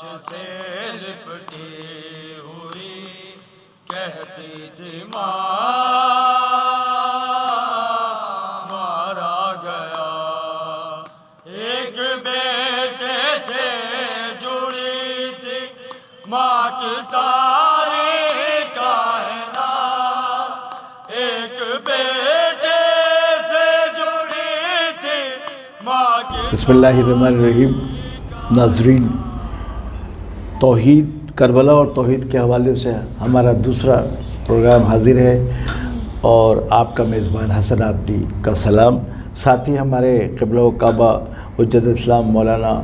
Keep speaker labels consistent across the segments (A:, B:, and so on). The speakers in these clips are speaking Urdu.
A: لاش سے لپٹی ہوئی کہتی تھی ماں مارا گیا، ایک بیٹے سے جڑی تھی ماں کی ساری کائنات، ایک بیٹے سے جڑی تھی ماں کی۔
B: بسم اللہ الرحمن الرحیم۔ ناظرین، توحید کربلا اور توحید کے حوالے سے ہمارا دوسرا پروگرام حاضر ہے، اور آپ کا میزبان حسن عابدی کا سلام، ساتھ ہی ہمارے قبلہ و کعبہ حجت اسلام مولانا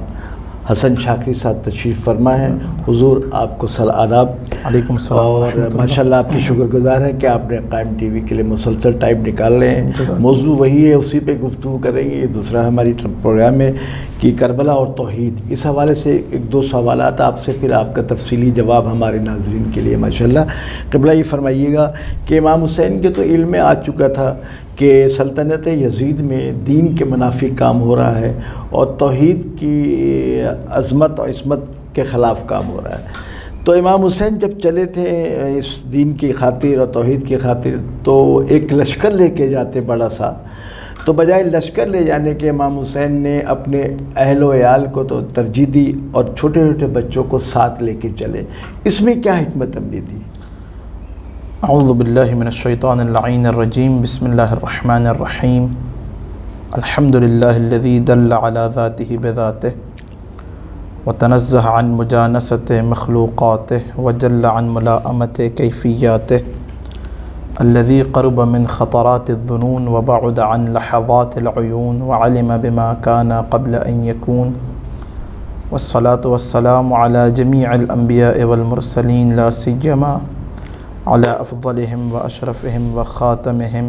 B: حسن شاکری صاحب تشریف فرما ہے۔ حضور آپ کو آداب۔
C: علیکم السلام۔
B: اور ماشاءاللہ آپ کی شکر گزار ہے کہ آپ نے قائم ٹی وی کے لیے مسلسل ٹائم نکال رہے ہیں۔ موضوع وہی ہے، اسی پہ گفتگو کریں گے۔ یہ دوسرا ہماری پروگرام ہے کہ کربلا اور توحید، اس حوالے سے ایک دو سوالات آپ سے، پھر آپ کا تفصیلی جواب ہمارے ناظرین کے لیے ماشاءاللہ۔ قبلہ یہ فرمائیے گا کہ امام حسین کے تو علم میں آ چکا تھا کہ سلطنت یزید میں دین کے منافی کام ہو رہا ہے اور توحید کی عظمت اور عصمت کے خلاف کام ہو رہا ہے۔ تو امام حسین جب چلے تھے اس دین کی خاطر اور توحید کی خاطر، تو ایک لشکر لے کے جاتے بڑا سا، تو بجائے لشکر لے جانے کے امام حسین نے اپنے اہل و عیال کو تو ترجیح دی اور چھوٹے چھوٹے بچوں کو ساتھ لے کے چلے۔ اس میں کیا حکمت عملی تھی؟
C: اعوذ باللہ من الشیطان اللعین الرجیم، بسم اللہ الرحمن الرحیم، الحمدللہ الذی دل علی ذاتہ بذاتہ وتنزہ عن مجانست مخلوقاتہ وجل عن ملائمت کیفیاتہ، الذي قرب من خطرات الظنون وبعد عن لحظات العيون وعلم بما كان قبل أن يكون، والصلاة والسلام على جميع الأنبياء والمرسلين لا سيما على أفضلهم وأشرفهم وخاتمهم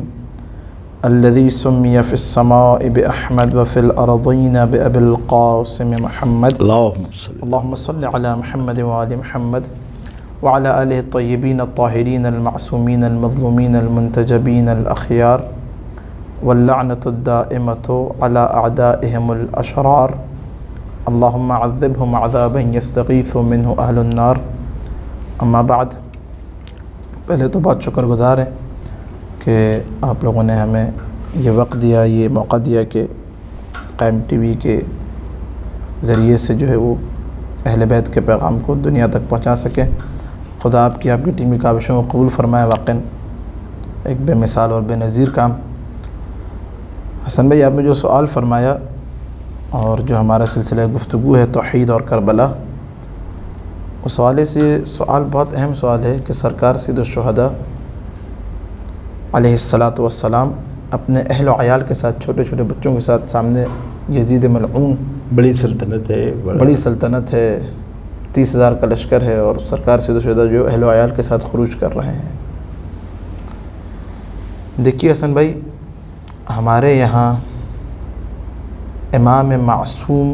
C: الذي سمي في السماء بأحمد وفي الأرضين بأبي القاسم محمد، اللهم صل على محمد وآل محمد وعلى آله الطيبين الطاهرين المعصومين المظلومين المنتجبين الأخيار، واللعنة الدائمة على أعدائهم الأشرار، اللهم عذبهم عذابا يستغيث منه أهل النار۔ اما بعد، پہلے تو بہت شکر گزار ہے کہ آپ لوگوں نے ہمیں یہ وقت دیا، یہ موقع دیا کہ قائم ٹی وی کے ذریعے سے جو ہے وہ اہل بیت کے پیغام کو دنیا تک پہنچا سکیں۔ خدا آپ کی ٹیم کی کاوشوں کو قبول فرمائے۔ واقعاً ایک بے مثال اور بے نظیر کام۔ حسن بھائی، آپ نے جو سوال فرمایا اور جو ہمارا سلسلہ گفتگو ہے توحید اور کربلا، اس حوالے سے سوال بہت اہم سوال ہے کہ سرکار سید الشہداء علیہ الصلاۃ والسلام اپنے اہل و عیال کے ساتھ، چھوٹے چھوٹے بچوں کے ساتھ، سامنے یزید ملعون،
B: بڑی سلطنت ہے،
C: بڑی سلطنت ہے، 30,000 کا لشکر ہے، اور سرکار سید الشہداء جو اہل و عیال کے ساتھ خروج کر رہے ہیں۔ دیکھیے حسن بھائی، ہمارے یہاں امام معصوم،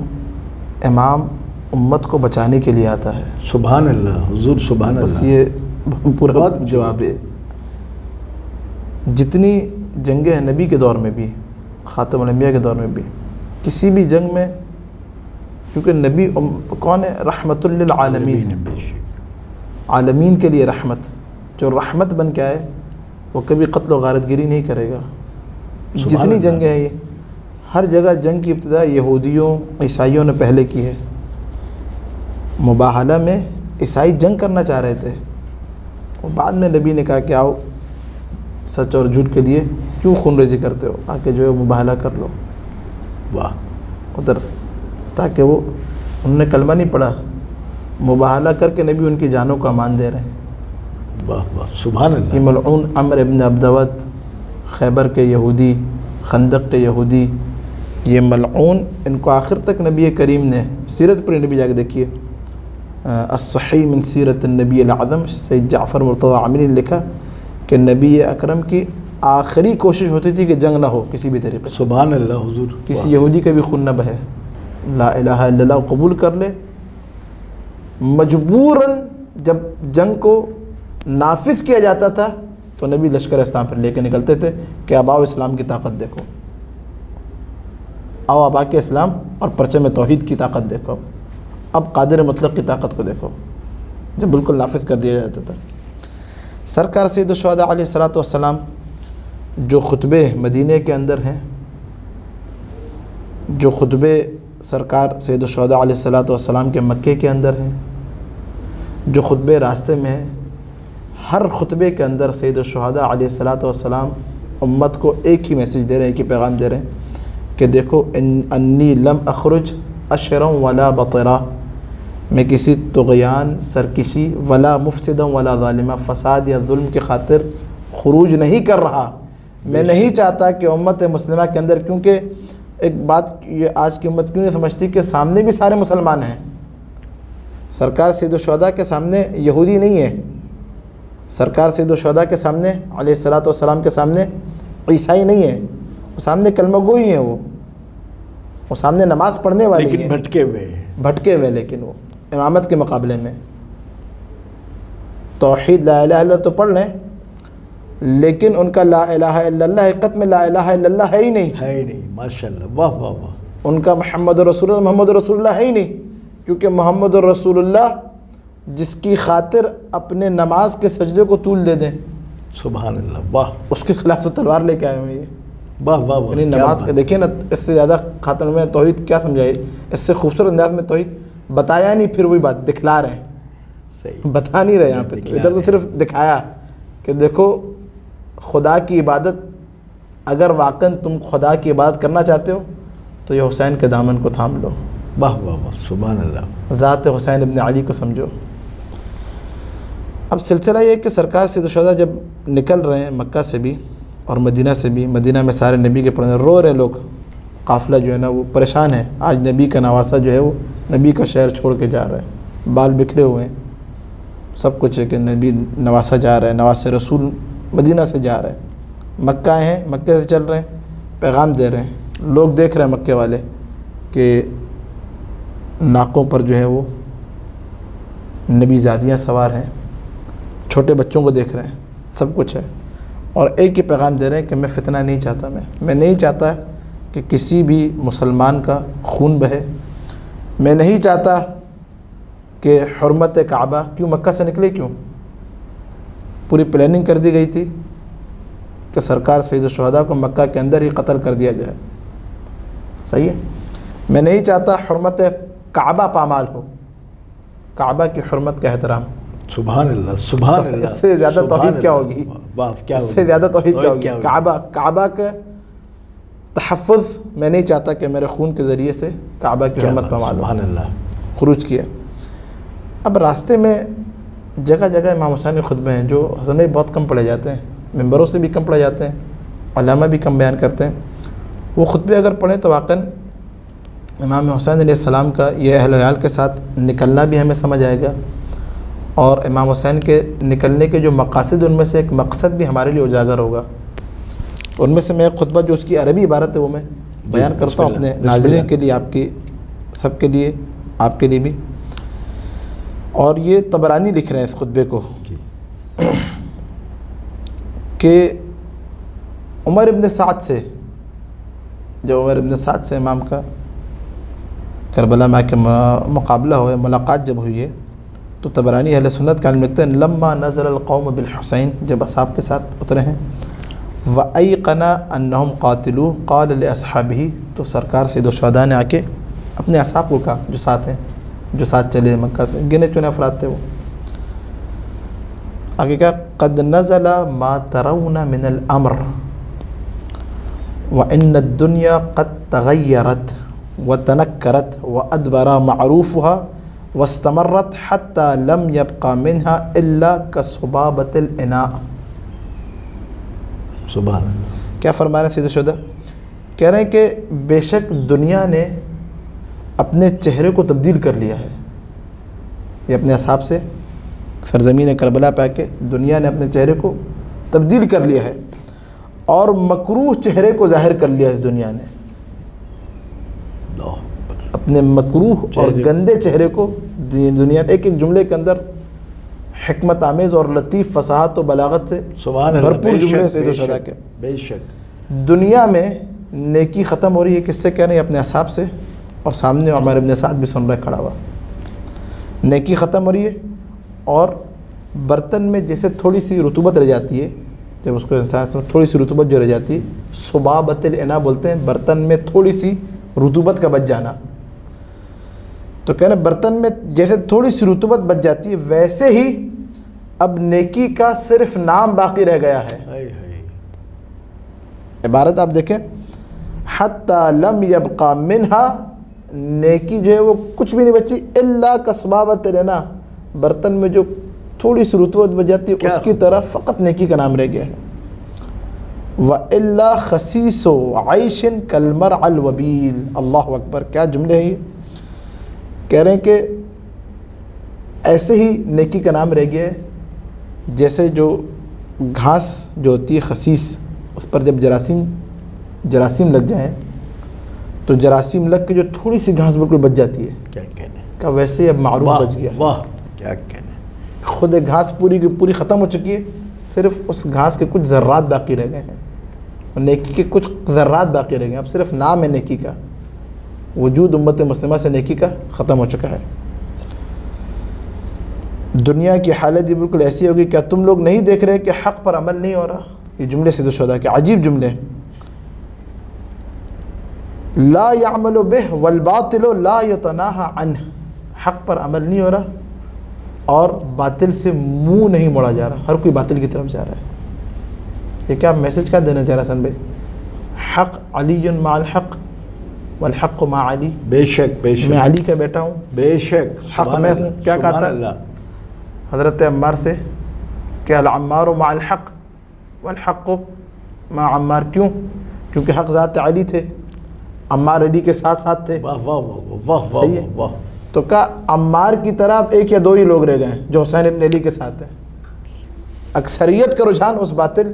C: امام امت کو بچانے کے لیے آتا ہے۔
B: سبحان اللہ حضور، سبحان اللہ۔
C: بس یہ پورا جواب ہے۔ جتنی جنگیں ہیں نبی کے دور میں بھی، خاتم الانبیاء کے دور میں بھی، کسی بھی جنگ میں، کیونکہ نبی کون ہے؟ رحمت للعالمین، عالمین کے لیے رحمت۔ جو رحمت بن کے آئے وہ کبھی قتل و غارت گری نہیں کرے گا۔ جتنی جنگیں ہیں، یہ ہر جگہ جنگ کی ابتدا یہودیوں عیسائیوں نے پہلے کی ہے۔ مباہلہ میں عیسائی جنگ کرنا چاہ رہے تھے، اور بعد میں نبی نے کہا کہ آؤ، سچ اور جھوٹ کے لیے کیوں خون ریزی کرتے ہو، آ کے جو ہے مباہلہ کر لو۔
B: واہ،
C: ادھر تاکہ وہ، انہوں نے کلمہ نہیں پڑھا، مباہلہ کر کے نبی ان کی جانوں کو امان دے رہے ہیں۔
B: واہ واہ، سبحان اللہ۔
C: یہ ملعون عمرو ابن عبدود، خیبر کے یہودی، خندق کے یہودی، یہ ملعون، ان کو آخر تک نبی کریم نے، سیرت پر نبی جا کے دیکھیے، الصحیح من سیرت النبی العظم، سید جعفر مرتضیٰ عامری نے لکھا کہ نبی اکرم کی آخری کوشش ہوتی تھی کہ جنگ نہ ہو کسی بھی طریقے سے،
B: سبحان اللہ حضور،
C: کسی یہودی کا بھی خون نہ بہے، لا الہ الا اللہ قبول کر لے۔ مجبوراً جب جنگ کو نافذ کیا جاتا تھا تو نبی لشکر اسلام پر لے کے نکلتے تھے کہ اب آؤ اسلام کی طاقت دیکھو، آؤ اب آ کے اسلام اور پرچم توحید کی طاقت دیکھو۔ اب قادر مطلق کی طاقت کو دیکھو، جب بالکل نافذ کر دیا جاتا تھا۔ سرکار سید الشہداء علیہ الصلوۃ والسلام جو خطبے مدینہ کے اندر ہیں، جو خطبے سرکار سید الشہداء علیہ الصلوۃ والسلام کے مکے کے اندر ہیں، جو خطبے راستے میں ہیں، ہر خطبے کے اندر سید الشہداء علیہ الصلوۃ والسلام امت کو ایک ہی میسیج دے رہے ہیں، ایک ہی پیغام دے رہے ہیں کہ دیکھو انی لم اخرج اشرا ولا بطرا، میں کسی طغیان، سرکشی، ولا مفسدا ولا ظالمہ، فساد یا ظلم کی خاطر خروج نہیں کر رہا۔ میں نہیں چاہتا کہ امت مسلمہ کے اندر، کیونکہ ایک بات یہ آج کی امت کیوں نہیں سمجھتی کہ سامنے بھی سارے مسلمان ہیں۔ سرکار سید الشہداء کے سامنے یہودی نہیں ہے، سرکار سید الشہداء کے سامنے علیہ الصلوۃ والسلام کے سامنے عیسائی نہیں ہے، وہ سامنے کلمہ گوئی ہیں، وہ سامنے نماز پڑھنے والے ہیں،
B: لیکن بھٹکے ہوئے،
C: لیکن وہ امامت کے مقابلے میں توحید لا الہ الا اللہ تو پڑھ لیں، لیکن ان کا لا الہ الا اللہ حقیقت میں لا الہ الا اللہ ہے ہی نہیں،
B: ماشاءاللہ، واہ واہ واہ۔
C: ان کا محمد رسول اللہ، محمد رسول اللہ ہے ہی نہیں، کیونکہ محمد رسول اللہ جس کی خاطر اپنے نماز کے سجدے کو طول دے دیں،
B: سبحان اللہ، واہ،
C: اس کے خلاف تو تلوار لے کے آئے ہوئے یہ،
B: واہ واہ واہ،
C: یعنی نماز کے دیکھیں نا، اس سے زیادہ خاتون میں توحید کیا سمجھائے، اس سے خوبصورت انداز میں توحید بتایا نہیں، پھر وہی بات دکھلا رہے ہیں،
B: صحیح،
C: بتا نہیں رہے یہاں پہ، ادھر تو صرف دکھایا کہ دیکھو خدا کی عبادت، اگر واقعاً تم خدا کی عبادت کرنا چاہتے ہو تو یہ حسین کے دامن کو تھام لو،
B: واہ واہ واہ، سبحان اللہ،
C: ذات حسین ابن علی کو سمجھو۔ اب سلسلہ یہ ہے کہ سرکار سید الشہداء جب نکل رہے ہیں مکہ سے بھی اور مدینہ سے بھی، مدینہ میں سارے نبی کے پڑھنے رو رہے ہیں لوگ، قافلہ جو ہے نا وہ پریشان ہے، آج نبی کا نواسہ جو ہے وہ نبی کا شہر چھوڑ کے جا رہا ہے، بال بکھرے ہوئے ہیں، سب کچھ ہے کہ نبی نواسہ جا رہا ہے، نواس رسول مدینہ سے جا رہے ہیں، مکہ آئے ہیں، مکے سے چل رہے ہیں، پیغام دے رہے ہیں، لوگ دیکھ رہے ہیں مکے والے کہ ناکوں پر جو ہے وہ نبی زادیاں سوار ہیں، چھوٹے بچوں کو دیکھ رہے ہیں، سب کچھ ہے، اور ایک ہی پیغام دے رہے ہیں کہ میں فتنہ نہیں چاہتا، میں نہیں چاہتا کہ کسی بھی مسلمان کا خون بہے، میں نہیں چاہتا کہ حرمت کعبہ، کیوں مکہ سے نکلے، کیوں پوری پلاننگ کر دی گئی تھی کہ سرکار سید الشہداء کو مکہ کے اندر ہی قتل کر دیا جائے، صحیح ہے، میں نہیں چاہتا حرمت کعبہ پامال ہو، کعبہ کی حرمت کا احترام،
B: سبحان اللہ، سبحان اللہ،
C: اس سے زیادہ توحید کیا ہوگی، اس سے زیادہ توحید کیا ہوگی، کعبہ کا تحفظ، میں نہیں چاہتا کہ میرے خون کے ذریعے سے کعبہ کی حرمت پامال ہو،
B: سبحان اللہ،
C: خروج کیا۔ اب راستے میں جگہ جگہ امام حسین کے خطبے ہیں جو حضرت میں بہت کم پڑھے جاتے ہیں، ممبروں سے بھی کم پڑھے جاتے ہیں، علامہ بھی کم بیان کرتے ہیں، وہ خطبے اگر پڑھیں تو واقعاً امام حسین علیہ السلام کا یہ اہل و عیال کے ساتھ نکلنا بھی ہمیں سمجھ آئے گا، اور امام حسین کے نکلنے کے جو مقاصد، ان میں سے ایک مقصد بھی ہمارے لیے اجاگر ہوگا، ان میں سے میں ایک خطبہ جو اس کی عربی عبارت ہے وہ میں بیان کرتا ہوں اپنے ناظرین کے لیے، آپ کی سب کے لیے، آپ کے لیے بھی، اور یہ طبرانی لکھ رہے ہیں اس خطبے کو کہ عمر ابن سعد سے، جب عمر ابن سعد سے امام کا کربلا میں کے مقابلہ ہوئے، ملاقات جب ہوئی ہے، تو طبرانی اہل سنت کا علم لکھتے ہیں لما نزل القوم بالحسین، جب اصحاب کے ساتھ اترے ہیں، وَأَيْقَنَ أَنَّهُمْ قَاتِلُوهُ قَالَ لِأَصْحَابِهِ، تو سرکار سید الشہداء نے آ کے اپنے اصحاب کو کہا جو ساتھ ہیں، جو ساتھ چلے مکہ سے، گنے چنے افراد تھے وہ، آگے کہا قد نزل ما ترون من الامر وان الدنيا قد تغيرت وتنكرت وادبر معروفها واستمرت حتى لم يبقى منها الا كصبابة الاناء۔
B: سبحان اللہ،
C: کیا فرما رہے ہیں سید الشہداء؟ کہہ رہے ہیں کہ بے شک دنیا نے اپنے چہرے کو تبدیل کر لیا ہے، یہ اپنے اصحاب سے سرزمین کربلا پہ آ کے دنیا نے اپنے چہرے کو تبدیل کر لیا ہے، اور مکروہ چہرے کو ظاہر کر لیا اس دنیا نے، اپنے مکروہ اور گندے چہرے کو دنیا نے، ایک ایک جملے کے اندر حکمت آمیز اور لطیف فصاحت و بلاغت سے
B: سبحان اللہ،
C: بھرپور جملے سید الشہداء کے،
B: بے شک
C: دنیا میں نیکی ختم ہو رہی ہے، کس سے کہہ رہے ہیں؟ اپنے اصحاب سے، اور سامنے عمر ابن سعد بھی سن رہے کھڑا ہوا، نیکی ختم ہو رہی ہے، اور برتن میں جیسے تھوڑی سی رطوبت رہ جاتی ہے، جب اس کو انسان سے تھوڑی سی رطوبت جو رہ جاتی ہے، صبابۃ الاناء بولتے ہیں، برتن میں تھوڑی سی رطوبت کا بچ جانا. تو کہنا برتن میں جیسے تھوڑی سی رطوبت بچ جاتی ہے، ویسے ہی اب نیکی کا صرف نام باقی رہ گیا ہے. عبارت آپ دیکھیں، حتی لم یبقى منہا، نیکی جو ہے وہ کچھ بھی نہیں بچی، الا کصبابۃ الاناء، برتن میں جو تھوڑی سی رطوبت بچ جاتی ہے اس کی طرح فقط نیکی کا نام رہ گیا ہے. وَإِلَّا خَسِيسُ عَيْشٍ كَالْمَرْعَ الْوَبِيلِ. اللہ اکبر، کیا جملے ہیں یہ. کہہ رہے ہیں کہ ایسے ہی نیکی کا نام رہ گیا ہے جیسے جو گھاس جو ہوتی ہے خسیس، اس پر جب جراثیم لگ جائیں تو جراثیم لگ کے جو تھوڑی سی گھاس بالکل بچ جاتی ہے،
B: کیا کہنے،
C: کہ ویسے ہی اب معروف بچ گیا.
B: واہ کیا کہنے.
C: خود ایک گھاس پوری کی پوری ختم ہو چکی ہے، صرف اس گھاس کے کچھ ذرات باقی رہ گئے ہیں، اور نیکی کے کچھ ذرات باقی رہ گئے ہیں. اب صرف نام ہے نیکی کا، وجود امت مسلمہ سے نیکی کا ختم ہو چکا ہے. دنیا کی حالت یہ بالکل ایسی ہوگی. کیا تم لوگ نہیں دیکھ رہے کہ حق پر عمل نہیں ہو رہا؟ یہ جملے سید الشہداء کے عجیب جملے ہیں. لا يعمل به والباطل لا يتناهى عنه، حق پر عمل نہیں ہو رہا اور باطل سے منہ نہیں موڑا جا رہا، ہر کوئی باطل کی طرف جا رہا ہے. یہ کیا میسج کیا دینا چاہ رہا حسن بھائی؟ حق علی مع الحق والحق مع علی.
B: بے شک بے شک،
C: میں علی کا بیٹا ہوں،
B: بے شک،
C: حق میں ہوں. کیا کہا تھا حضرت عمار سے کہ العمار مع الحق والحق مع عمار. کیوں؟ کیونکہ حق ذات علی تھے، عمار علی کے ساتھ ساتھ تھے.
B: واہ واہ واہ واہ
C: صحیح ہے.
B: واہ.
C: تو کہا عمار کی طرح اب ایک یا دو ہی لوگ رہ گئے ہیں جو حسین ابن علی کے ساتھ ہیں. اکثریت کا رجحان اس باطل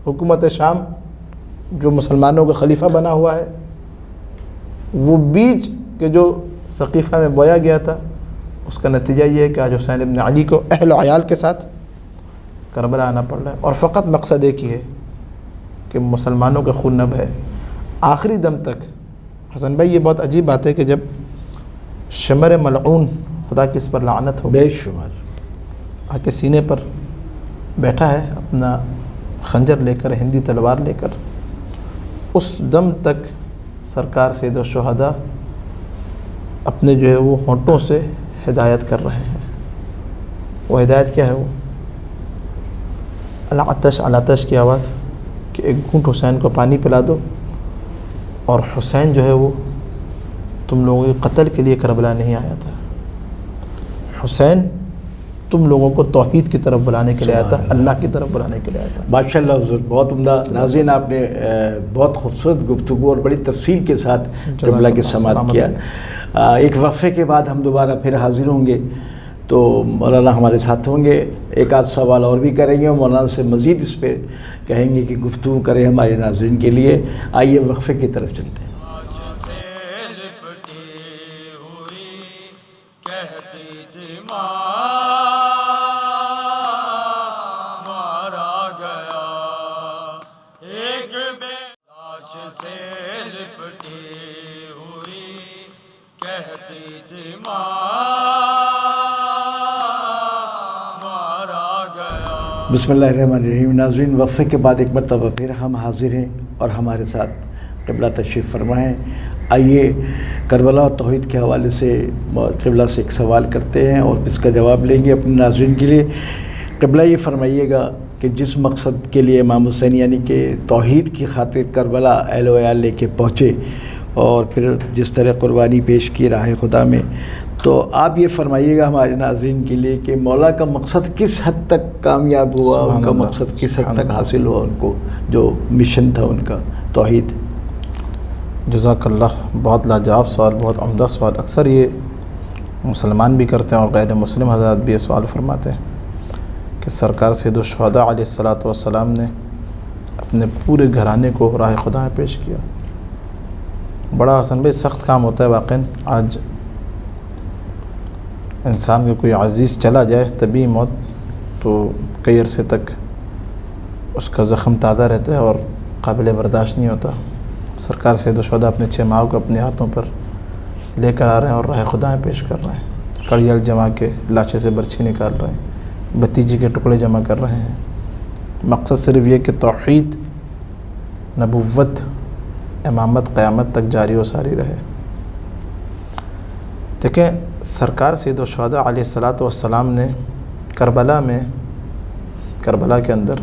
C: حکومت شام جو مسلمانوں کا خلیفہ بنا ہوا ہے، وہ بیج کے جو ثقیفہ میں بویا گیا تھا، اس کا نتیجہ یہ ہے کہ آج حسین ابن علی کو اہل و عیال کے ساتھ کربلا آنا پڑ رہا ہے. اور فقط مقصد ایک ہی ہے کہ مسلمانوں کا خون نہ بہے آخری دم تک. حسن بھائی یہ بہت عجیب بات ہے کہ جب شمر ملعون، خدا کی اس پر لعنت ہو،
B: بے شمار
C: آ کے سینے پر بیٹھا ہے اپنا خنجر لے کر، ہندی تلوار لے کر، اس دم تک سرکار سید الشہداء اپنے جو ہے وہ ہونٹوں سے ہدایت کر رہے ہیں. وہ ہدایت کیا ہے؟ وہ العطش العطش کی آواز کہ ایک گھونٹ حسین کو پانی پلا دو، اور حسین جو ہے وہ تم لوگوں کے قتل کے لیے کربلا نہیں آیا تھا، حسین تم لوگوں کو توحید کی طرف بلانے کے لیے آیا تھا، اللہ کی طرف بلانے کے لیے آیا تھا.
B: ماشاء اللہ حضور، بہت عمدہ. ناظرین آپ نے بہت خوبصورت گفتگو اور بڑی تفصیل کے ساتھ کربلا کی سماعت کیا. ایک وقفے کے بعد ہم دوبارہ پھر حاضر ہوں گے، تو مولانا ہمارے ساتھ ہوں گے، ایک آدھ سوال اور بھی کریں گے، اور مولانا سے مزید اس پہ کہیں گے کہ گفتگو کریں ہمارے ناظرین کے لیے. آئیے وقفے کی طرف چلتے ہیں. بسم اللہ الرحمن الرحیم. ناظرین وقفے کے بعد ایک مرتبہ پھر ہم حاضر ہیں اور ہمارے ساتھ قبلہ تشریف فرما ہے. آئیے کربلا اور توحید کے حوالے سے قبلہ سے ایک سوال کرتے ہیں اور اس کا جواب لیں گے اپنے ناظرین کے لیے. قبلہ یہ فرمائیے گا کہ جس مقصد کے لیے امام حسین یعنی کہ توحید کی خاطر کربلا اہل و عیال لے کے پہنچے اور پھر جس طرح قربانی پیش کی راہ خدا میں، تو آپ یہ فرمائیے گا ہمارے ناظرین کے لیے کہ مولا کا مقصد کس حد تک کامیاب ہوا، ان کا مقصد کس حد تک حاصل ہوا، ان کو جو مشن تھا ان کا توحید.
C: جزاک اللہ. بہت لاجواب سوال، بہت عمدہ سوال. اکثر یہ مسلمان بھی کرتے ہیں اور غیر مسلم حضرات بھی یہ سوال فرماتے ہیں کہ سرکار سید الشہداء علیہ الصلاۃ والسلام نے اپنے پورے گھرانے کو راہ خدا میں پیش کیا. بڑا حسن بھائی سخت کام ہوتا ہے واقعاً. آج انسان کو کوئی عزیز چلا جائے طبی موت، تو کئی عرصے تک اس کا زخم تازہ رہتا ہے اور قابل برداشت نہیں ہوتا. سرکار سید الشہداء اپنے 6 ماہ کو اپنے ہاتھوں پر لے کر آ رہے ہیں اور راہ خدا میں پیش کر رہے ہیں. کڑیال جما کے لاچے سے برچھی نکال رہے ہیں، بتیجی کے ٹکڑے جمع کر رہے ہیں۔ مقصد صرف یہ کہ توحید، نبوت، امامت قیامت تک جاری و ساری رہے۔ دیکھیں سرکار سید الشہداء علیہ الصلاۃ والسلام نے کربلا کے اندر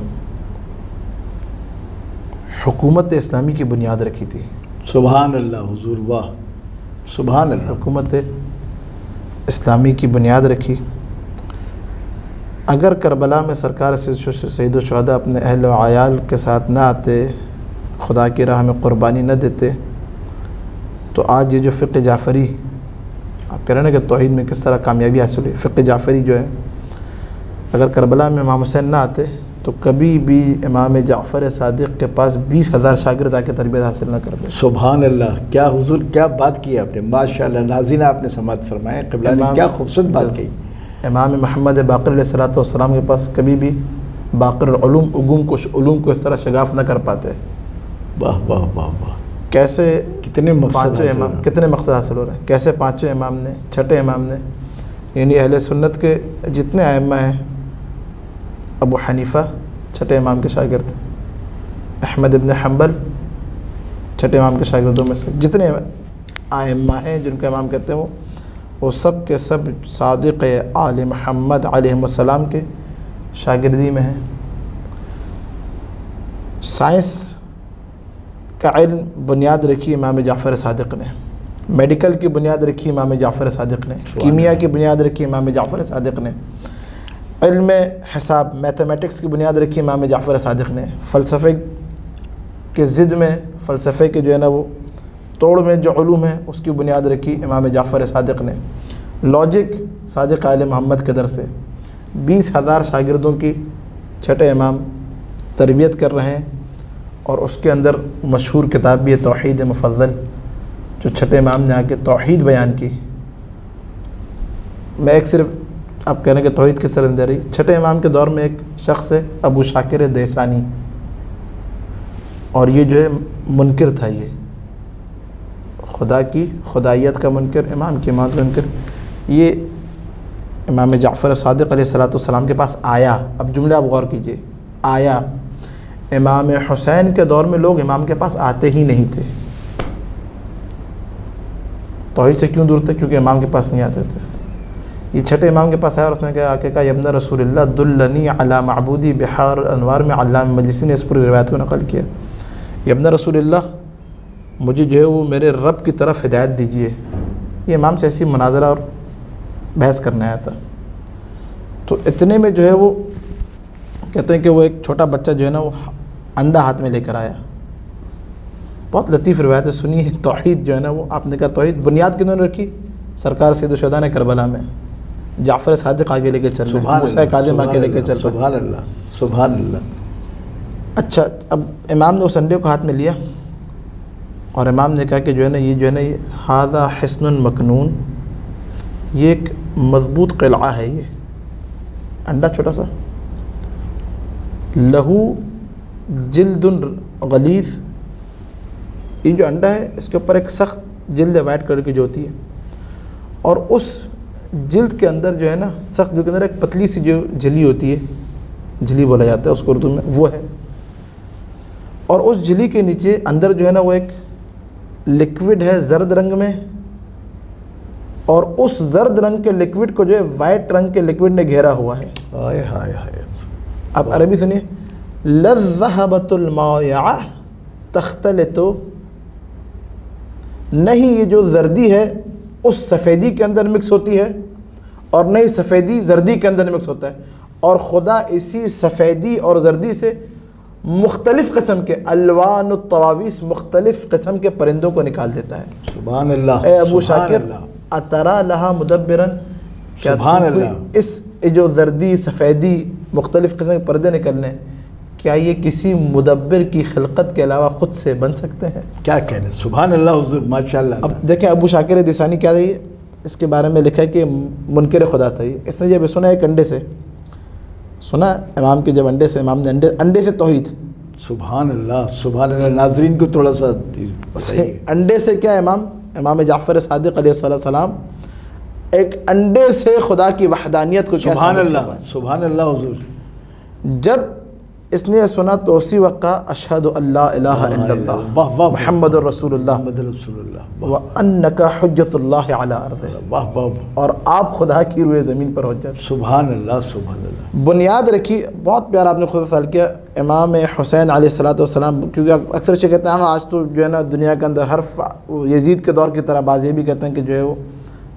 C: حکومت اسلامی کی بنیاد رکھی تھی۔
B: سبحان اللہ حضور، واہ سبحان اللہ۔
C: حکومت اسلامی کی بنیاد رکھی۔ اگر کربلا میں سرکار سید الشہداء اپنے اہل و عیال کے ساتھ نہ آتے، خدا کی راہ میں قربانی نہ دیتے، تو آج یہ جو فقہ جعفری، آپ کہہ رہے ہیں نا کہ توحید میں کس طرح کامیابی حاصل ہوئی، فقہ جعفری جو ہے، اگر کربلا میں امام حسین نہ آتے تو کبھی بھی امام جعفر صادق کے پاس 20,000 شاگرد آ کے تربیت حاصل نہ کرتے۔
B: سبحان اللہ، کیا حضور کیا بات کی آپ نے، ماشاءاللہ ناظرین آپ نے سماعت فرمائے، قبلہ نے کیا خوبصورت بات کی۔
C: امام محمد باقر علیہ الصلوۃ والسلام کے پاس کبھی بھی باقر العلوم علوم کو اس طرح شگاف نہ کر پاتے۔
B: واہ واہ واہ واہ،
C: کیسے
B: کتنے مقصد
C: پانچوں امام، کتنے مقصد حاصل ہو رہے ہیں، کیسے پانچوں امام نے، چھٹے امام نے، یعنی اہل سنت کے جتنے ائمہ ہیں، ابو حنیفہ چھٹے امام کے شاگرد، احمد ابن حنبل چھٹے امام کے شاگردوں میں سے جتنے ائمہ ہیں جن کو امام کہتے ہیں، وہ سب کے سب صادق آل محمد علیہ السلام کے شاگردی میں ہیں۔ سائنس کا علم بنیاد رکھی امام جعفر صادق نے، میڈیکل کی بنیاد رکھی امام جعفر صادق نے، کیمیا کی بنیاد رکھی امام جعفر صادق نے، علم حساب میتھمیٹکس کی بنیاد رکھی امام جعفر صادق نے، فلسفے کے ضد میں، فلسفے کے جو ہے نا وہ توڑ میں جو علوم ہیں اس کی بنیاد رکھی امام جعفر صادق نے، لاجک صادق آل محمد کے در سے 20,000 شاگردوں کی چھٹے امام تربیت کر رہے ہیں، اور اس کے اندر مشہور کتاب بھی ہے توحید مفضل، جو چھٹے امام نے آ کے توحید بیان کی۔ میں ایک صرف آپ کہنے کہ توحید کس طرح دے رہی، چھٹے امام کے دور میں ایک شخص ہے ابو شاکر دیسانی، اور یہ جو ہے منکر تھا، یہ خدا کی خدائیت کا منکر، امام کی امامت کا منکر۔ یہ امام جعفر صادق علیہ الصلوۃ والسلام کے پاس آیا، اب جملہ آپ غور کیجئے، آیا۔ امام حسین کے دور میں لوگ امام کے پاس آتے ہی نہیں تھے، توحید سے کیوں دور تھے؟ کیونکہ امام کے پاس نہیں آتے تھے۔ یہ چھٹے امام کے پاس آیا اور اس نے کہا آ کے کہا ابن رسول اللہ دلنی علی معبودی بحار الانوار میں علامہ مجلسی نے اس پوری روایت کو نقل کیا، ابن رسول اللہ مجھے جو ہے وہ میرے رب کی طرف ہدایت دیجیے۔ یہ امام سے ایسی مناظرہ اور بحث کرنے آیا تھا۔ تو اتنے میں جو ہے وہ کہتے ہیں کہ وہ ایک چھوٹا بچہ جو ہے نا وہ انڈا ہاتھ میں لے کر آیا۔ بہت لطیف روایت ہے، سنیے۔ توحید جو ہے نا وہ آپ نے کہا توحید بنیاد کنہوں نے رکھی؟ سرکار سید الشہداء نے کربلا میں، جعفر صادق آگے لے کے چل رہے ہیں، موسیٰ کاظم آگے لے کے چل رہے ہیں۔
B: سبحان اللہ سبحان اللہ۔
C: اچھا، اب امام نے اس انڈے کو ہاتھ میں لیا اور امام نے کہا کہ جو ہے نا یہ ھذا حصن مکنون، یہ ایک مضبوط قلعہ ہے، یہ انڈا چھوٹا سا، لہو جلد غلیظ، یہ جو انڈا ہے اس کے اوپر ایک سخت جلد ہے، وائٹ کلر کی جو ہوتی ہے، اور اس جلد کے اندر جو ہے نا، سخت جلد کے اندر ایک پتلی سی جو جھلی ہوتی ہے، جھلی بولا جاتا ہے اس کو اردو میں، وہ ہے، اور اس جھلی کے نیچے اندر جو ہے نا وہ ایک لکوڈ ہے زرد رنگ میں، اور اس زرد رنگ کے لکوڈ کو جو ہے وائٹ رنگ کے لکوڈ نے گھیرا ہوا ہے۔
B: ہائے ہائے ہائے،
C: اب عربی سنیے، لَلذَّهَبَةُ الْمَائِعَةُ تَخْتَلِطُ، نہیں یہ جو زردی ہے اس سفیدی کے اندر مکس ہوتی ہے، اور نہیں سفیدی زردی کے اندر مکس ہوتا ہے، اور خدا اسی سفیدی اور زردی سے مختلف قسم کے الوان الطواویس، مختلف قسم کے پرندوں کو نکال دیتا ہے۔
B: سبحان اللہ۔
C: اے ابو
B: سبحان
C: شاکر،
B: اللہ،
C: اترا لہا مدبرن، کیا
B: سبحان
C: تم کوئی
B: اللہ۔
C: اس جو زردی سفیدی مختلف قسم کے پردے نکلنے، کیا یہ کسی مدبر کی خلقت کے علاوہ خود سے بن سکتے ہیں؟
B: کیا کہنے، سبحان اللہ حضور، ماشاء اللہ۔
C: اب دیکھیں ابو شاکر دیسانی کیا ہے، اس کے بارے میں لکھا ہے کہ منکر خدا تھا یہ۔ اس نے جب سنا ایک انڈے سے، سنا امام کے جب انڈے سے، امام نے انڈے سے توحید،
B: سبحان اللہ سبحان اللہ۔ ناظرین کو تھوڑا سا بتائیے۔
C: انڈے سے کیا امام جعفر صادق علیہ السلام ایک انڈے سے خدا کی وحدانیت کو کیا
B: سبحان
C: ثابت
B: اللہ
C: کروایا؟
B: سبحان اللہ حضور.
C: جب اس نے یہ سنا تو اسی وقت کہا اشہد اللہ الہ الا اللہ
B: واہ واہ
C: محمد الرسول اللہ
B: محمد رسول اللہ.
C: وانک حجت اللہ علی ارضہ،
B: واہ واہ
C: اور آپ خدا کی روئے زمین پر حجت.
B: سبحان اللہ سبحان اللہ.
C: بنیاد رکھی. بہت پیارا آپ نے خود سوال کیا. امام حسین علیہ السلام، کیونکہ اکثر سے کہتے ہیں آج تو جو ہے نا دنیا کے اندر ہر یزید کے دور کی طرح بعض یہ بھی کہتے ہیں کہ جو ہے وہ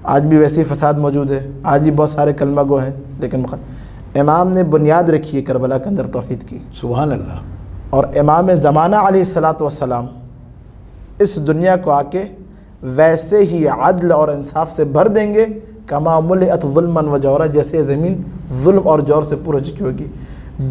C: آج بھی ویسی فساد موجود ہے، آج بھی بہت سارے کلمہ گو ہیں، لیکن امام نے بنیاد رکھی ہے کربلا کے اندر توحید کی.
B: سبحان اللہ.
C: اور امام زمانہ علیہ السلام اس دنیا کو آ کے ویسے ہی عدل اور انصاف سے بھر دیں گے کما ملئت ظلما و جورا، جیسے زمین ظلم اور جور سے پور چکی ہوگی.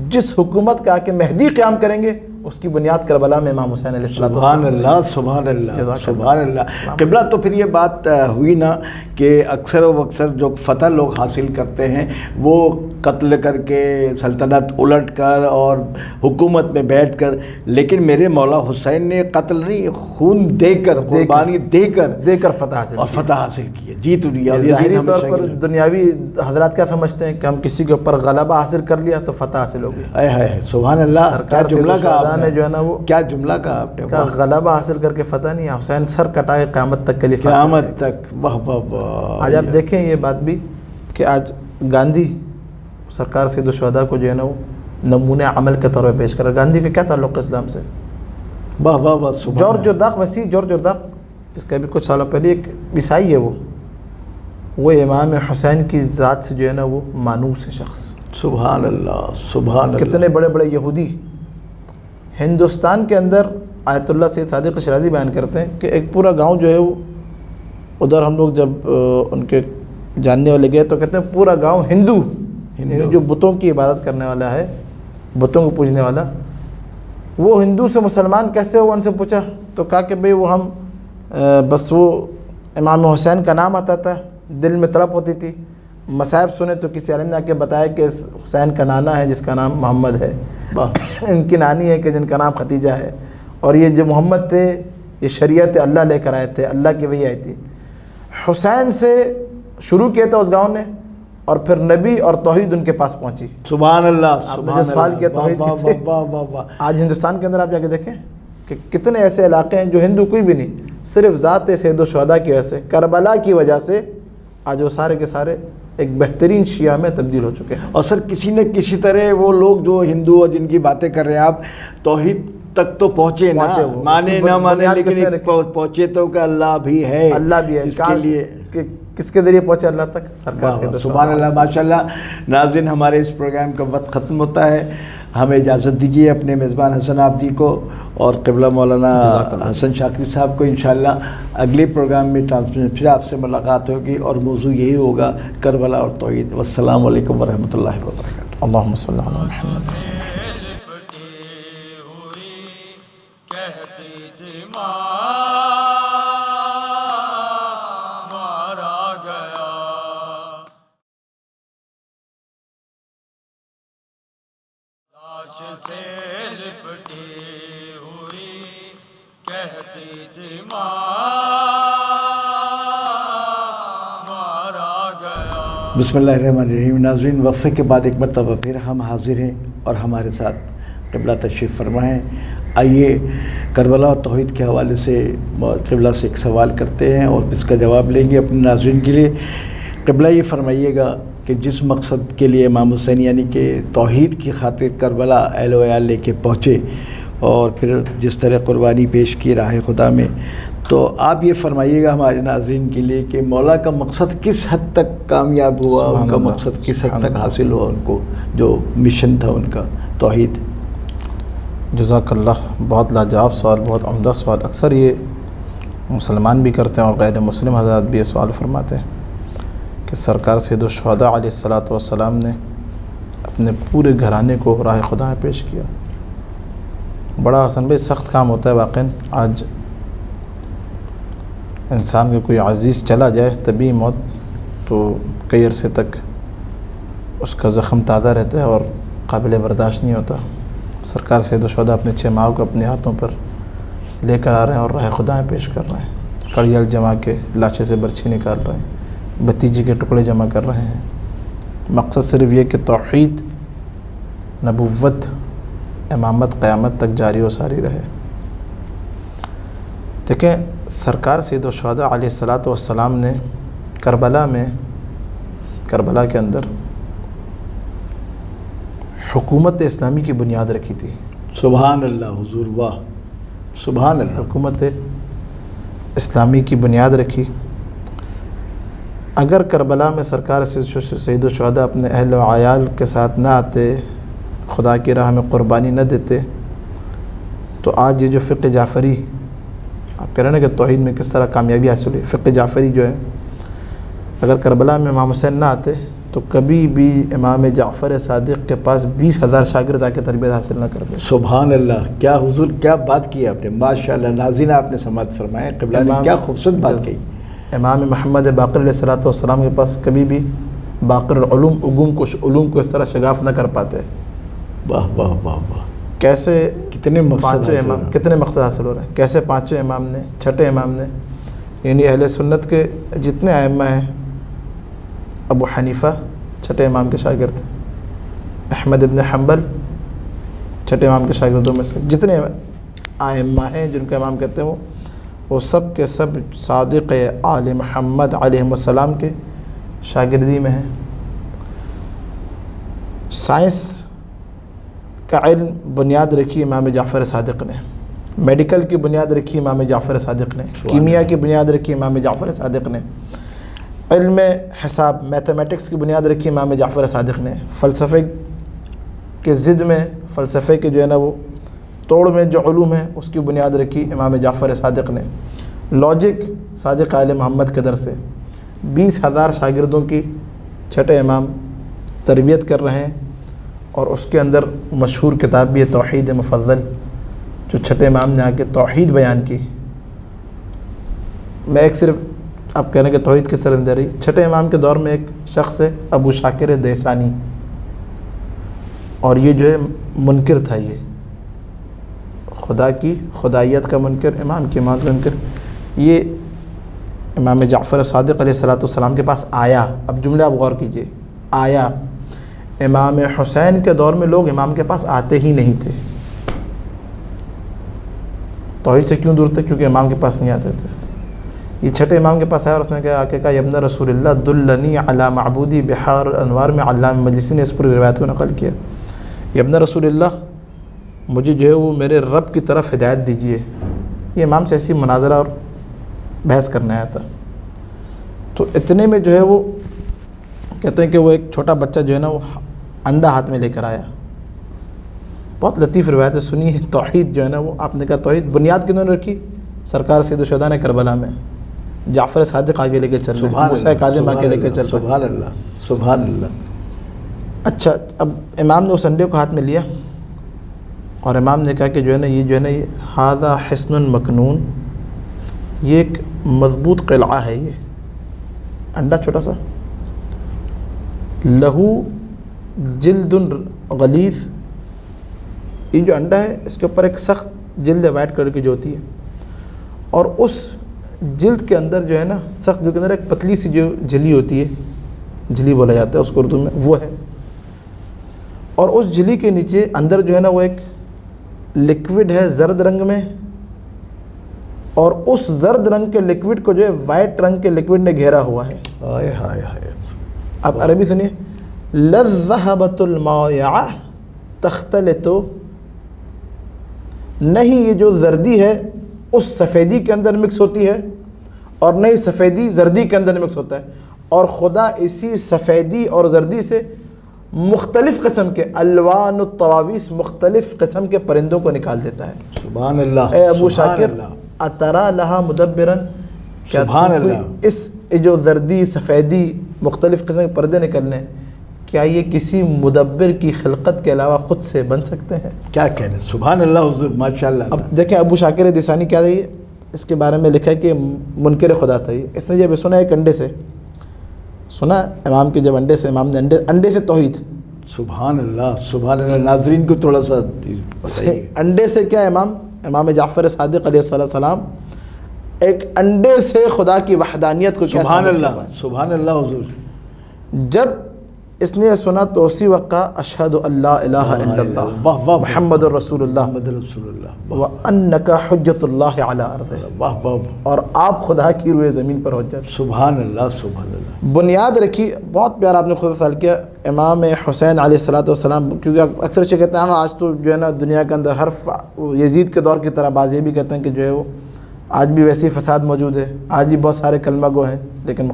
C: جس حکومت کا آ کے مہدی قیام کریں گے اس کی بنیاد کربلا میں امام حسین علیہ السلام.
B: سبحان اللہ سبحان اللہ سبحان اللہ. قبلہ تو پھر یہ بات ہوئی نا کہ اکثر و اکثر جو فتح لوگ حاصل کرتے ہیں وہ قتل کر کے سلطنت الٹ کر اور حکومت میں بیٹھ کر، لیکن میرے مولا حسین نے قتل نہیں، خون دے کر، قربانی دے کر
C: فتح حاصل
B: اور فتح حاصل کی ہے. جیت دنیا.
C: ظاہری طور پر دنیاوی حضرات کیا سمجھتے ہیں کہ ہم کسی کے اوپر غلبہ حاصل کر لیا تو فتح حاصل ہو گئی.
B: ہے سبحان اللہ. کیا جملہ کہا
C: نے جو ہے نا وہ
B: کیا جملہ کہا آپ نے.
C: غلبہ حاصل کر کے فتح نہیں، حسین سر کٹائے قیامت تک کے لیے
B: قیامت تک. واہ واہ واہ.
C: آج آپ دیکھیں یہ بات بھی کہ آج گاندھی سرکار سید الشہداء کو جو ہے نا وہ نمونہ عمل کے طور پہ پیش کر رہا ہے. گاندھی کا کیا تعلق ہے اسلام سے؟
B: واہ واہ واہ.
C: جارج جرداق، مسیح جارج جرداق، اس کا بھی کچھ سالوں پہلے ایک عیسائی ہے، وہ امام حسین کی ذات سے جو ہے نا وہ مانوس ہے شخص.
B: سبحان اللہ سبحان اللہ.
C: کتنے بڑے بڑے یہودی ہندوستان کے اندر. آیت اللہ سید صادق شیرازی بیان کرتے ہیں کہ ایک پورا گاؤں جو ہے وہ ادھر ہم لوگ جب ان کے جاننے والے گئے تو کہتے ہیں پورا گاؤں ہندو جو بتوں کی عبادت کرنے والا ہے، بتوں کو پوجنے والا، وہ ہندو سے مسلمان کیسے ہوا؟ ان سے پوچھا تو کہا کہ بھئی وہ ہم بس وہ امام حسین کا نام آتا تھا، دل میں تڑپ ہوتی تھی. مصائب سنے تو کسی عالم نے آ کے بتایا کہ اس حسین کا نانا ہے جس کا نام محمد ہے، ان کی نانی ہے کہ جن کا نام ختیجہ ہے، اور یہ جو محمد تھے یہ شریعت اللہ لے کر آئے تھے، اللہ کی وحی آئی تھی. حسین سے شروع کیا تھا اس گاؤں نے، اور پھر نبی اور توحید ان کے پاس پہنچی.
B: سبحان اللہ.
C: آپ نے جو سوال کیا توحید کس سے، آج ہندوستان کے اندر آپ جا کے دیکھیں کہ کتنے ایسے علاقے ہیں جو ہندو کوئی بھی نہیں، صرف ذات سید الشہداء کی وجہ سے، کربلا کی وجہ سے آج وہ سارے کے سارے ایک بہترین شیعہ میں تبدیل ہو چکے ہیں.
B: اور سر کسی نہ کسی طرح وہ لوگ جو ہندو اور جن کی باتیں کر رہے ہیں آپ، توحید تک تو پہنچے نا، مانے نہ مانے لیکن پہنچے تو کہ اللہ بھی ہے.
C: اللہ بھی ہے.
B: اس کے لیے
C: کس کے ذریعے پہنچے اللہ تک؟ سرکار سے.
B: سبحان اللہ ماشاء اللہ. ناظرین، ہمارے اس پروگرام کا وقت ختم ہوتا ہے. ہمیں اجازت دیجیے اپنے میزبان حسن آبدی کو اور قبلہ مولانا حسن شاکری صاحب کو. انشاءاللہ اگلے پروگرام میں ٹرانسمیشن پھر آپ سے ملاقات ہوگی اور موضوع یہی ہوگا کربلا اور توحید. والسلام علیکم ورحمۃ اللہ وبرکاتہ.
C: اللہم صلی علی محمد.
A: کہتی تھی ماں مارا گیا، لاش سے لپٹی ہوئی کہتی تھی ماں مارا گیا.
B: بسم اللہ الرحمن الرحیم. ناظرین، وقفے کے بعد ایک مرتبہ پھر ہم حاضر ہیں اور ہمارے ساتھ قبلہ تشریف فرما ہے. آئیے کربلا اور توحید کے حوالے سے قبلہ سے ایک سوال کرتے ہیں اور اس کا جواب لیں گے اپنے ناظرین کے لیے. قبلہ یہ فرمائیے گا کہ جس مقصد کے لیے امام حسین یعنی کہ توحید کی خاطر کربلا اہل و عیال لے کے پہنچے اور پھر جس طرح قربانی پیش کی راہ خدا میں، تو آپ یہ فرمائیے گا ہمارے ناظرین کے لیے کہ مولا کا مقصد کس حد تک کامیاب ہوا، ان کا مقصد کس حد تک حاصل ہوا، ان کو جو مشن تھا ان کا توحید.
C: جزاک اللہ. بہت لاجواب سوال، بہت عمدہ سوال. اکثر یہ مسلمان بھی کرتے ہیں اور غیر مسلم حضرات بھی یہ سوال فرماتے ہیں کہ سرکار سید الشہداء علیہ السلام نے اپنے پورے گھرانے کو راہ خدا میں پیش کیا. بڑا حسن بھائی سخت کام ہوتا ہے واقعاً. آج انسان کے کوئی عزیز چلا جائے طبی موت تو کئی عرصے تک اس کا زخم تازہ رہتا ہے اور قابل برداشت نہیں ہوتا. سرکار سید الشہداء اپنے 6 ماہ کو اپنے ہاتھوں پر لے کر آ رہے ہیں اور راہ خدا میں پیش کر رہے ہیں. کڑیال جما کے لاشے سے برچھی نکال رہے ہیں. بتیجے کے ٹکڑے جمع کر رہے ہیں. مقصد صرف یہ کہ توحید، نبوت، امامت قیامت تک جاری و ساری رہے. دیکھیں سرکار سید الشہداء علیہ الصلاۃ والسلام نے کربلا کے اندر حکومت اسلامی کی بنیاد رکھی تھی.
B: سبحان اللہ حضور، واہ سبحان اللہ.
C: حکومت اسلامی کی بنیاد رکھی. اگر کربلا میں سرکار سید الشہداء اپنے اہل و عیال کے ساتھ نہ آتے، خدا کی راہ میں قربانی نہ دیتے، تو آج یہ جو فقہ جعفری آپ کہہ رہے ہیں نا کہ توحید میں کس طرح کامیابی حاصل ہوئی، فقہ جعفری جو ہے، اگر کربلا میں امام حسین نہ آتے تو کبھی بھی امام جعفر صادق کے پاس 20,000 شاگرد آ کے تربیت حاصل نہ کرتے.
B: سبحان اللہ. کیا حضور، کیا بات کی آپ نے، ماشاء اللہ. ناظرین آپ نے سماعت فرمایا، قبلہ نے کیا خوبصورت بات کہی.
C: امام محمد باقر علیہ الصلوۃ والسلام کے پاس کبھی بھی باقر علوم کو اس طرح شگاف نہ کر پاتے.
B: واہ واہ واہ واہ.
C: کیسے
B: کتنے مقصد
C: کتنے مقصد حاصل ہو رہے ہیں. کیسے پانچویں امام نے، چھٹے امام نے، یعنی اہل سنت کے جتنے ائمہ ہیں، ابو حنیفہ چھٹے امام کے شاگرد، احمد ابن حنبل چھٹے امام کے شاگردوں میں سے، جتنے ائمہ ہیں جن کو امام کہتے ہیں وہ سب کے سب صادق آل محمد علیہ السلام کے شاگردی میں ہیں. سائنس کا علم بنیاد رکھی امام جعفر صادق نے، میڈیکل کی بنیاد رکھی امام جعفر صادق نے، کیمیا کی بنیاد رکھی امام جعفر صادق نے، علم حساب میتھمیٹکس کی بنیاد رکھی امام جعفر صادق نے، فلسفے کے ضد میں، فلسفے کے جو ہے نا وہ توڑ میں جو علوم ہیں اس کی بنیاد رکھی امام جعفر صادق نے. لاجک صادق آل محمد کے در سے 20,000 شاگردوں کی چھٹے امام تربیت کر رہے ہیں. اور اس کے اندر مشہور کتاب بھی ہے توحید مفضل، جو چھٹے امام نے آ کے توحید بیان کی. میں ایک صرف آپ کہنے کہ توحید کس طرح دے رہی. چھٹے امام کے دور میں ایک شخص ہے ابو شاکر دیسانی، اور یہ جو ہے منکر تھا، یہ خدا کی خدائیت کا منکر، امام کی امامت کا منکر. یہ امام جعفر صادق علیہ الصلوۃ والسلام کے پاس آیا. اب جملہ آپ غور کیجئے، آیا. امام حسین کے دور میں لوگ امام کے پاس آتے ہی نہیں تھے. توحید سے کیوں دور تھے؟ کیونکہ امام کے پاس نہیں آتے تھے. یہ چھٹے امام کے پاس آیا اور اس نے کہا ابن رسول اللہ دلنی علی معبودی بحار الانوار میں علامہ مجلسی نے اس پوری روایت کو نقل کیا. ابن رسول اللہ، مجھے جو ہے وہ میرے رب کی طرف ہدایت دیجیے. یہ امام سے ایسی مناظرہ اور بحث کرنے آیا تھا. تو اتنے میں جو ہے وہ کہتے ہیں کہ وہ ایک چھوٹا بچہ جو ہے نا وہ انڈا ہاتھ میں لے کر آیا. بہت لطیف روایت ہے، سنی ہے. توحید جو ہے نا وہ آپ نے کہا توحید بنیاد کنہوں نے رکھی؟ سرکار سید الشہداء نے کربلا میں. جعفر صادق آگے لے کے چل رہے ہیں، موسیٰ کاظم آگے لے کے چل رہے ہیں.
B: سبحان اللہ سبحان اللہ.
C: اچھا، اب امام نے اس انڈے کو ہاتھ میں لیا اور امام نے کہا کہ جو ہے نا یہ ھذا حصن مکنون، یہ ایک مضبوط قلعہ ہے. یہ انڈا چھوٹا سا، لہو جلد غلیظ، یہ جو انڈا ہے اس کے اوپر ایک سخت جلد ہے، وائٹ کلر کی جو ہوتی ہے، اور اس جلد کے اندر جو ہے نا سخت جلد کے اندر ایک پتلی سی جو جھلی ہوتی ہے، جھلی بولا جاتا ہے اس کو اردو میں، وہ ہے. اور اس جھلی کے نیچے اندر جو ہے نا وہ ایک لکوڈ ہے زرد رنگ میں، اور اس زرد رنگ کے لکوڈ کو جو ہے وائٹ رنگ کے لکوڈ نے گھیرا ہوا ہے.
B: ہائے ہائے ہائے.
C: آپ عربی سنیے، لَلذَّهَبَةُ الْمَائِعَةُ تَخْتَلِطُ، نہیں یہ جو زردی ہے اس سفیدی کے اندر مکس ہوتی ہے، اور نہیں سفیدی زردی کے اندر مکس ہوتا ہے. اور خدا اسی سفیدی اور زردی سے مختلف قسم کے الوان الطواویس، مختلف قسم کے پرندوں کو نکال دیتا ہے.
B: سبحان اللہ.
C: اے ابو شاکر، اترا لہا مدبرن، کیا
B: سبحان اللہ.
C: اس جو زردی سفیدی مختلف قسم کے پردے نکلنے، کیا یہ کسی مدبر کی خلقت کے علاوہ خود سے بن سکتے ہیں؟
B: کیا کہنے. سبحان اللہ حضور، ماشاء اللہ.
C: اب دیکھیں ابو شاکر دیسانی کیا ہے، اس کے بارے میں لکھا ہے کہ منکر خدا تھا. اس نے جب سنا ایک انڈے سے، سنا امام کے جب انڈے سے، امام نے انڈے سے توحید.
B: سبحان اللہ سبحان اللہ. ناظرین کو تھوڑا سا
C: انڈے سے کیا امام جعفر صادق علیہ السلام ایک انڈے سے خدا کی وحدانیت کو کیا
B: سبحان
C: ثابت
B: اللہ
C: کروایا؟
B: سبحان اللہ حضور.
C: جب اس نے سنا تو اسی وقت کہا اشہد اللہ الہ الا اللہ
B: واہ واہ
C: محمد الرسول اللہ
B: محمد رسول اللہ.
C: وانک حجت اللہ علی ارضہ،
B: واہ واہ
C: اور آپ خدا کی روئے زمین پر حجت.
B: سبحان اللہ سبحان اللہ.
C: بنیاد رکھی. بہت پیارا آپ نے خود سوال کیا. امام حسین علیہ الصلوۃ والسلام، کیونکہ اکثر سے کہتے ہیں ہم آج تو جو ہے نا دنیا کے اندر ہر یزید کے دور کی طرح بعض یہ بھی کہتے ہیں کہ جو ہے وہ آج بھی ویسی فساد موجود ہے، آج بھی بہت سارے کلمہ گو ہیں، لیکن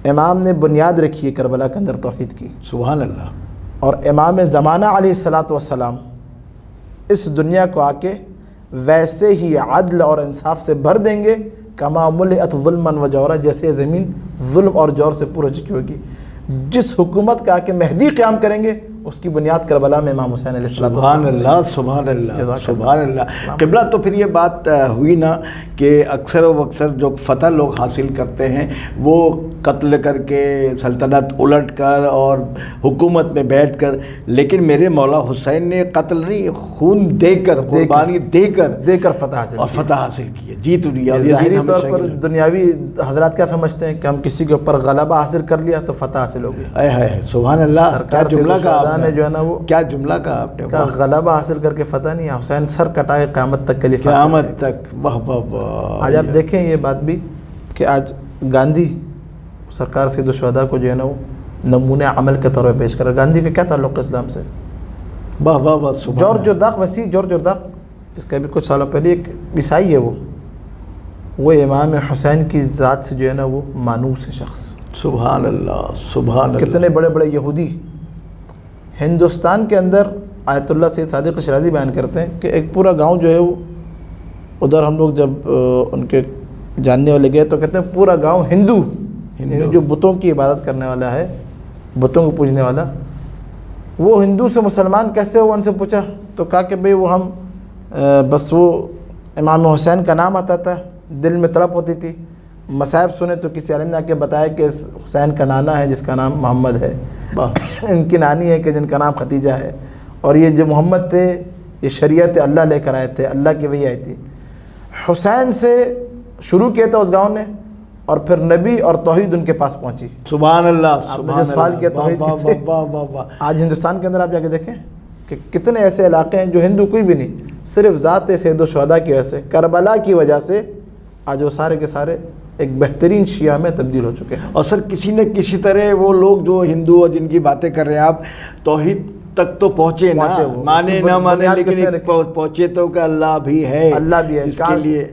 C: امام نے بنیاد رکھی ہے کربلا کے اندر توحید کی.
B: سبحان اللہ.
C: اور امام زمانہ علیہ الصلوۃ والسلام اس دنیا کو آ کے ویسے ہی عدل اور انصاف سے بھر دیں گے کما ملئت ظلما و جورا، جیسے ظمین ظلم اور جور سے پورا چکی ہوگی. جس حکومت کا آ کے مہدی قیام کریں گے اس کی بنیاد کربلا میں امام حسین علیہ السلام.
B: سبحان اللہ سبحان اللہ سبحان اللہ. قبلہ تو پھر یہ بات ہوئی نا کہ اکثر و اکثر جو فتح لوگ حاصل کرتے ہیں وہ قتل کر کے، سلطنت الٹ کر اور حکومت میں بیٹھ کر، لیکن میرے مولا حسین نے قتل نہیں، خون دے کر، قربانی دے کر
C: فتح حاصل
B: اور فتح حاصل کی ہے. جیت ہوئی.
C: ظاہری طور پر دنیاوی حضرات کیا سمجھتے ہیں کہ ہم کسی کے اوپر غلبہ حاصل کر لیا تو فتح حاصل ہو گئی.
B: سبحان اللہ. کیا جملہ کہا آپ نے،
C: جو ہے نا وہ
B: کیا جملہ کہا آپ نے.
C: غلبہ حاصل کر کے فتح نہیں، حسین سر کٹائے قیامت تک کے لیے
B: قیامت تک. واہ واہ واہ.
C: آج آپ دیکھیں یہ بات بھی کہ آج گاندھی سرکار سید الشہداء کو جو ہے نا وہ نمونہ عمل کے طور پہ پیش کر رہا ہے. گاندھی کا کیا تعلق ہے اسلام سے؟
B: واہ واہ واہ.
C: جارج جرداق، مسیح جارج جرداق، جس کا بھی کچھ سالوں پہلے ایک عیسائی ہے، وہ امام حسین کی ذات سے جو ہے نا وہ مانوس ہے شخص.
B: سبحان اللہ سبحان اللہ.
C: کتنے بڑے بڑے یہودی ہندوستان کے اندر. آیت اللہ سید صادق شرازی بیان کرتے ہیں کہ ایک پورا گاؤں جو ہے وہ ادھر ہم لوگ جب ان کے جاننے والے گئے تو کہتے ہیں پورا گاؤں ہندو جو بتوں کی عبادت کرنے والا ہے، بتوں کو پوجنے والا، وہ ہندو سے مسلمان کیسے ہوا؟ ان سے پوچھا تو کہا کہ بھئی وہ ہم بس وہ امام حسین کا نام آتا تھا، دل میں تڑپ ہوتی تھی. مصائب سنے تو کسی عالم نے آ کے بتایا کہ حسین کا نانا ہے جس کا نام محمد ہے، ان کی نانی ہے کہ جن کا نام ختیجہ ہے، اور یہ جو محمد تھے یہ شریعت اللہ لے کر آئے تھے، اللہ کی وحی آئی تھی. حسین سے شروع کیا تھا اس گاؤں نے، اور پھر نبی اور توحید ان کے پاس پہنچی.
B: سبحان اللہ.
C: آپ نے جو سوال کیا توحید سے، آج ہندوستان کے اندر آپ جا کے دیکھیں کہ کتنے ایسے علاقے ہیں جو ہندو کوئی بھی نہیں، صرف ذات سید الشہداء کی وجہ سے، کربلا کی وجہ سے آج وہ سارے کے سارے ایک بہترین شیعہ میں تبدیل ہو چکے ہیں.
B: اور سر کسی نہ کسی طرح وہ لوگ جو ہندو اور جن کی باتیں کر رہے ہیں آپ، توحید تک تو پہنچے نا، مانے نہ مانے لیکن پہنچے تو کہ اللہ بھی ہے.
C: اللہ بھی ہے.
B: اس کے لیے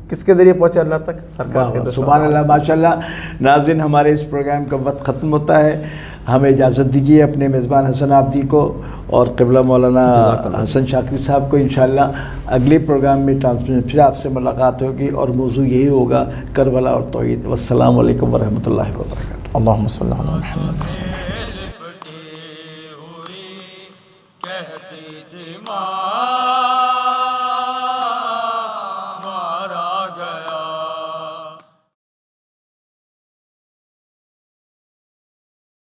C: کس کے ذریعے پہنچے اللہ تک؟ سرکار.
B: سبحان اللہ ماشاء اللہ. ناظرین، ہمارے اس پروگرام کا وقت ختم ہوتا ہے. ہمیں اجازت دیجیے اپنے میزبان حسن آبدی کو اور قبلہ مولانا حسن شاکری صاحب کو. انشاءاللہ اگلے پروگرام میں ٹرانسمیشن پھر آپ سے ملاقات ہوگی اور موضوع یہی ہوگا کربلا اور توحید. والسلام علیکم ورحمۃ اللہ وبرکاتہ.
C: اللہم صلی علی محمد.
A: لپٹی ہوئی کہتی تھی ماں